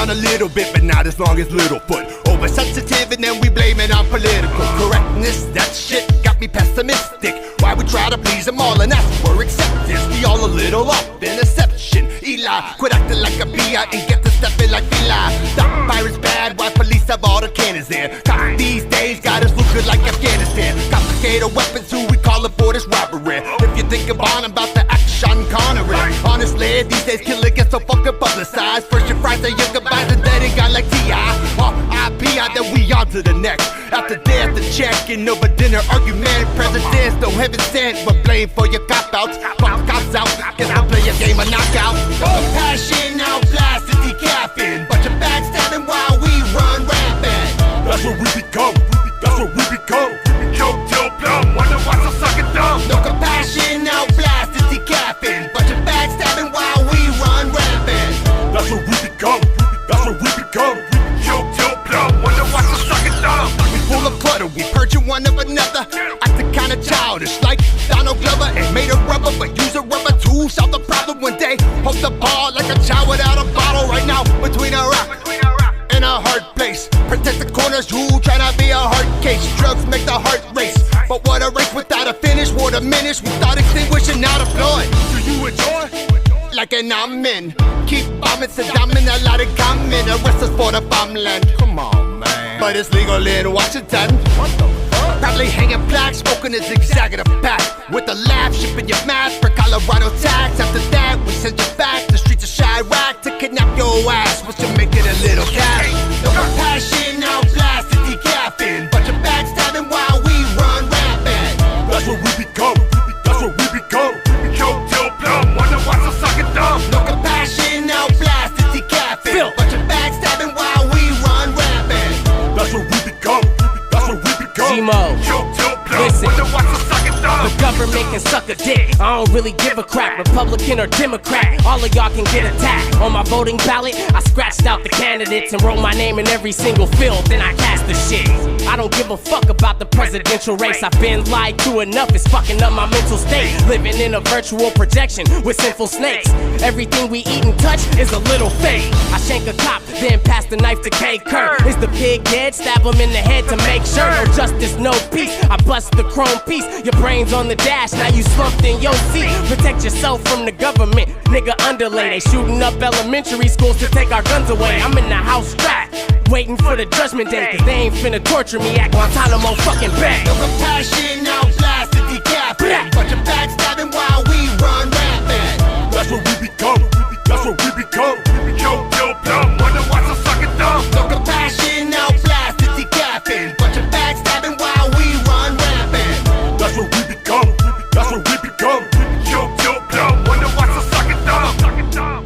down a little bit, but not as long as Littlefoot. Oversensitive and then we blame it on political correctness. That shit got me pessimistic. Why we try to please them all and ask for acceptance? We all a little off in deception. Eli, quit acting like a PI and get to stepping like Eli. Stop pirates bad, why police have all the cannons there? Cops these days got us looking like Afghanistan. Confiscated weapons, who we call it for this robbery. If you think about the action Connery. Honestly, these days killing gets so fucking publicized. First you fries the younger guys and then it got like T.I. R.I.P.I. then we on to the next. After death, the checking over dinner argument. Presidents don't heaven sent, but blame for your cop-outs. Fuck cops out, guess I'll play a game of knockout. Passion out, blasted, decapping. Bunch of backstabbing while we run rampant. That's what we become, that's what we become. Choke till plumb, wonder why so sucking dumb. No compassion, out blasted, decapping. Bunch of backstabbing while we run rampant. That's what we become, that's what we become. Choke till plumb, wonder why so sucking dumb. We full of clutter, we purging one of another. Acting kinda childish, like Donald Glover. Ain't made of rubber, but use a rubber to solve the problem one day. Hold the ball like a child without a bottle. Right now, between a rock and a hard place. Protect the corners, who tryna be a hard case. Drugs make the heart race, but what a race without a finish. War diminish, we start extinguishing, now deploy. Do you enjoy? Like an amen. Keep bombing Saddam and a lot of comment. Arrest us for the bombland. Come on, man. But it's legal in Washington. What the fuck? Probably hanging plaques, smoking a zigzag in a pack. With a laugh, shipping your mask for Colorado tax. After that, we send you back to streets of Chirac to kidnap your ass. What's to make it a little cash? No compassion, out blasted, decapping. Bunch of backstabbing while we run rampant. That's what we become, that's what we become. Choke till plumb, wonder why so sucking dumb. No compassion, out blasted, decapping. Bunch of backstabbing while we run rampant. That's what we become, that's what we become. G-Mo. Choke till plumb, Listen. wonder why so sucking dumb. The government can suck a dick, I don't really give a crap. Republican or Democrat, all of y'all can get attacked. On my voting ballot, I scratched out the candidates and wrote my name in every single field, then I cast the shit. I don't give a fuck about the presidential race. I've been lied to enough, it's fucking up my mental state. Living in a virtual projection with sinful snakes. Everything we eat and touch is a little fake. I shank a cop, then pass the knife to K. Kurt. Is the pig dead? Stab him in the head to make sure. No justice, no peace. I bust the chrome piece. Your brain's on the dash, now you slumped in your seat. Protect yourself from the government, nigga underlay. They shooting up elementary schools to take our guns away. I'm in the house strapped, waiting for the judgment day. Cause they ain't finna torture me at Guantanamo fucking Bay. No compassion, out blasted, decapping. Bunch of backstabbing while we run rampant. That's what we become, that's what we become. Choke till plumb, wonder why so sucking dumb. No compassion, out blasted, decapping. Bunch of backstabbing while we run rampant. That's what we become, that's what we become. Choke till plumb, wonder why so sucking dumb. Sucking dumb.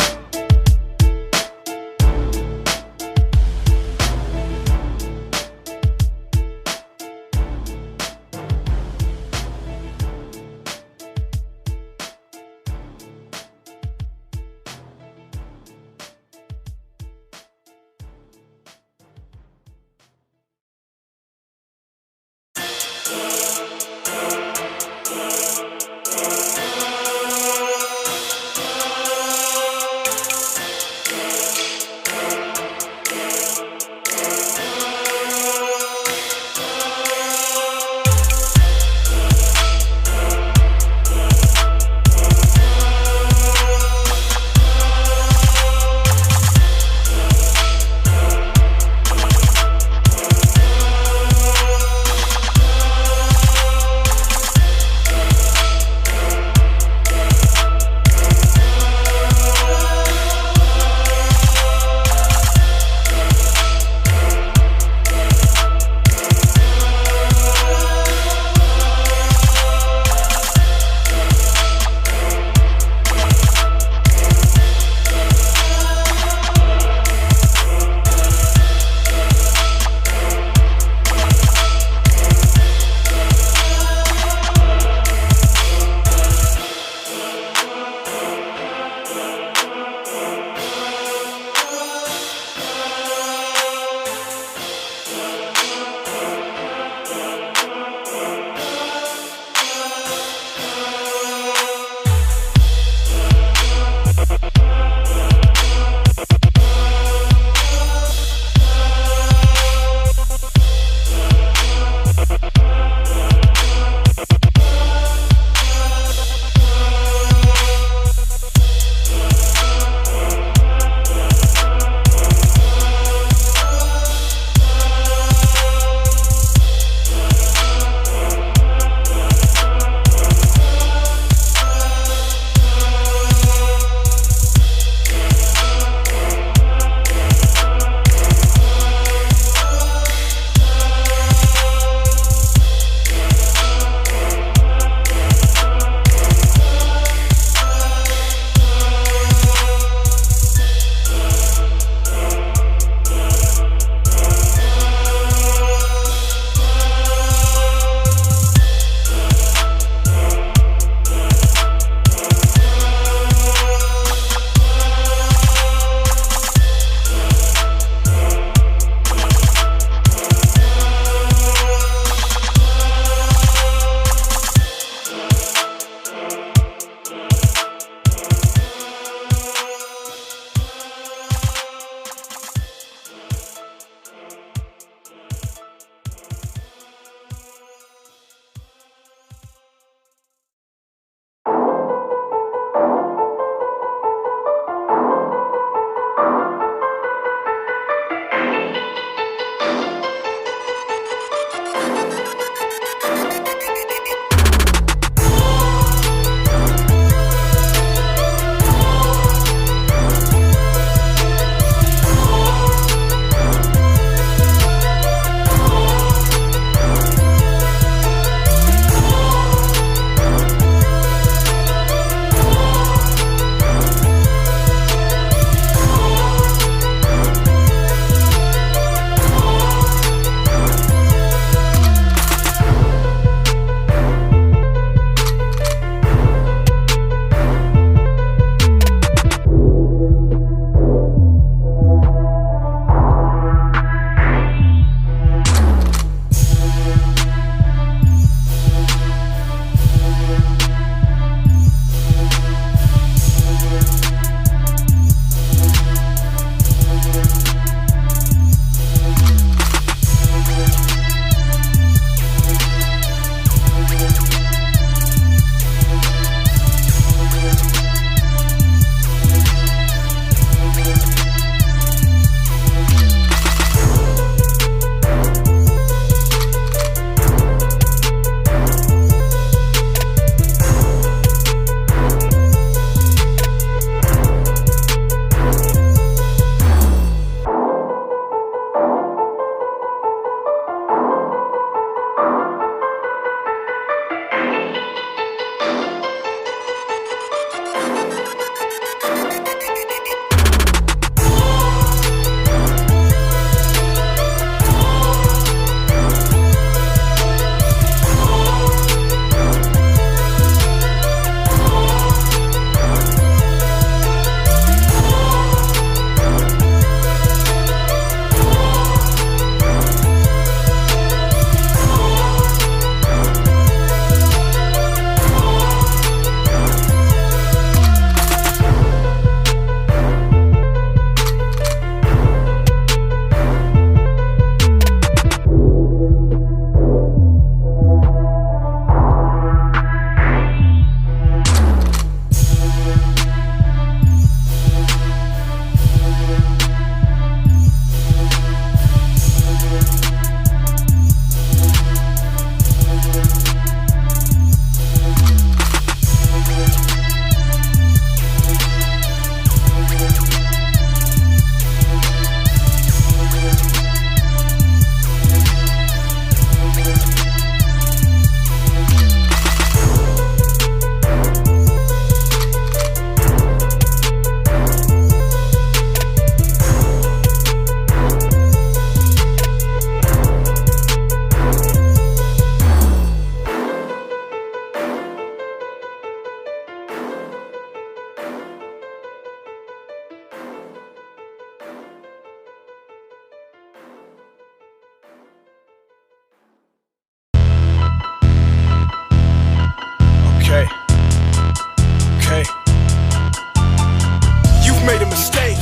made a mistake.